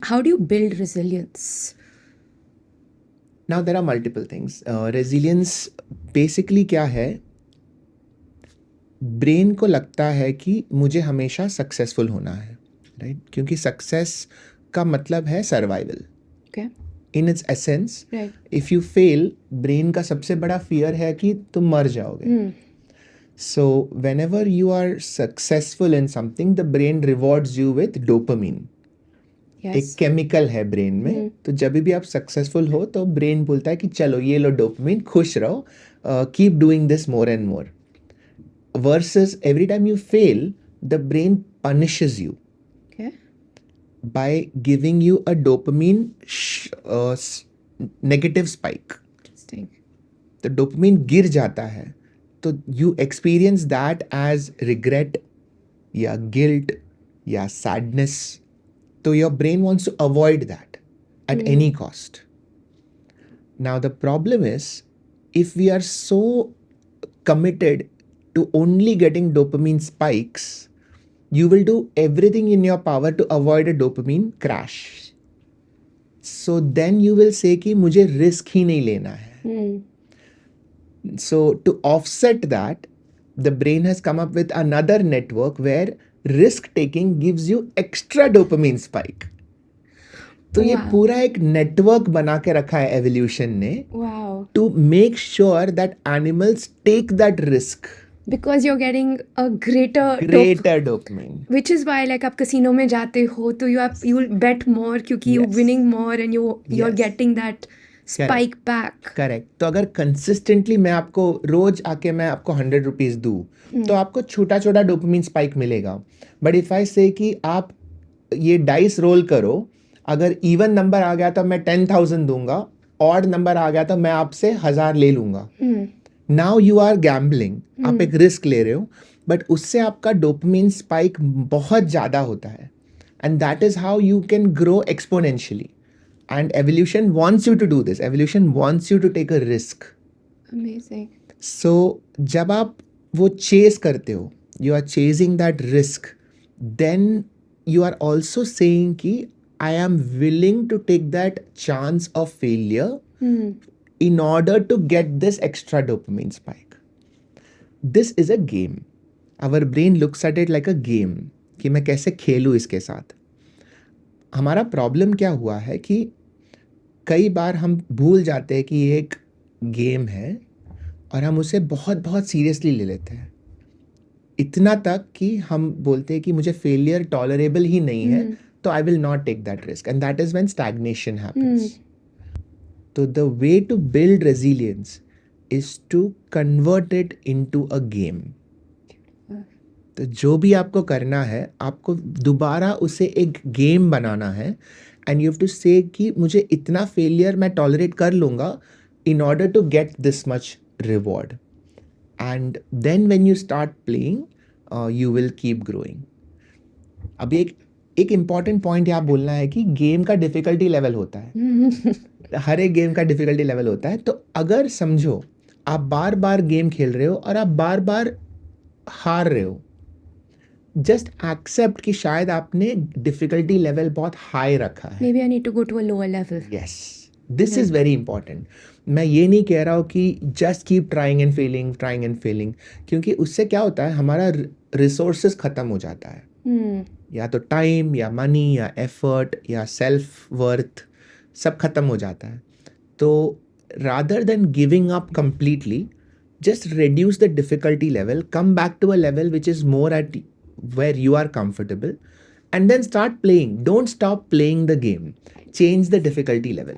how do you build resilience? Now there are multiple things. Resilience basically क्या है? Brain को लगता है कि मुझे हमेशा सक्सेसफुल होना है, राइट? क्योंकि सक्सेस का मतलब है survival Okay. In its essence. Right. If you fail, brain का सबसे बड़ा फियर है कि तुम मर जाओगे. So whenever you are successful in something, the brain rewards you with dopamine. Yes. एक केमिकल है ब्रेन में. तो जब भी आप सक्सेसफुल हो तो ब्रेन बोलता है कि चलो ये लो डोपामिन, खुश रहो, keep doing this more and more. Versus every time you fail, the brain punishes you Okay. by giving you a dopamine negative spike. Interesting. तो डोपामिन गिर जाता है तो you experience that as regret या guilt या sadness. So your brain wants to avoid that at any cost. Now the problem is, if we are so committed to only getting dopamine spikes, you will do everything in your power to avoid a dopamine crash. So then you will say कि मुझे risk ही नहीं लेना है. So to offset that, the brain has come up with another network where risk taking gives you extra dopamine spike. तो ये Wow. पूरा एक network बना के रखा है एवोल्यूशन ने Wow. to make sure that animals take that risk. Because you're getting a greater dopamine. which is why like आप casino में जाते हो तो you'll bet more क्योंकि you're Yes. winning more and you're Yes. getting that spike back. Correct. तो अगर consistently मैं आपको रोज आके मैं आपको 100 रुपीज दूँ तो आपको छोटा छोटा डोपामिन स्पाइक मिलेगा. बट इफ आई से कि आप ये डाइस रोल करो, अगर इवन नंबर आ गया तो मैं 10,000 दूंगा, ऑड नंबर आ गया तो मैं आपसे 1,000 ले लूंगा. नाउ यू आर गैम्बलिंग, आप एक रिस्क ले रहे हो, बट उससे आपका डोपामिन स्पाइक बहुत ज़्यादा होता है. And that is how you can grow exponentially. And evolution wants you to do this. Evolution wants you to take a risk. Amazing. So जब आप वो chase करते हो, you are chasing that risk, then you are also saying कि I am willing to take that chance of failure in order to get this extra dopamine spike. This is a game. Our brain looks at it like a game कि मैं कैसे खेलूँ इसके साथ. हमारा problem क्या हुआ है कि कई बार हम भूल जाते हैं कि ये एक गेम है और हम उसे बहुत बहुत सीरियसली ले लेते हैं. इतना तक कि हम बोलते हैं कि मुझे फेलियर टॉलरेबल ही नहीं है, तो I will not take that risk. And that is when stagnation happens. तो the way to build resilience is to convert it into a game. तो जो भी आपको करना है, आपको दोबारा उसे एक गेम बनाना है. एंड यू हैव टू से कि मुझे इतना फेलियर मैं टॉलरेट कर लूँगा in order to get this much reward. And then when you start playing you will keep growing. अभी एक इम्पॉर्टेंट पॉइंट यहाँ बोलना है कि गेम का डिफ़िकल्टी लेवल होता है. हर एक गेम का डिफ़िकल्टी लेवल होता है. तो अगर समझो आप बार बार गेम खेल रहे हो और आप बार बार हार रहे हो, जस्ट एक्सेप्ट कि शायद आपने डिफिकल्टी लेवल बहुत हाई रखा है. Maybe I need to go to a lower level. Yes, this is very important. मैं ये नहीं कह रहा हूँ कि just keep trying and failing, क्योंकि उससे क्या होता है, हमारा रिसोर्सेज खत्म हो जाता है. या तो टाइम या मनी या एफर्ट या सेल्फ वर्थ सब खत्म हो जाता है. तो rather than giving up completely, just reduce the difficulty level, come back to a level which is more at where you are comfortable, and then start playing. Don't stop playing the game. Change the difficulty level.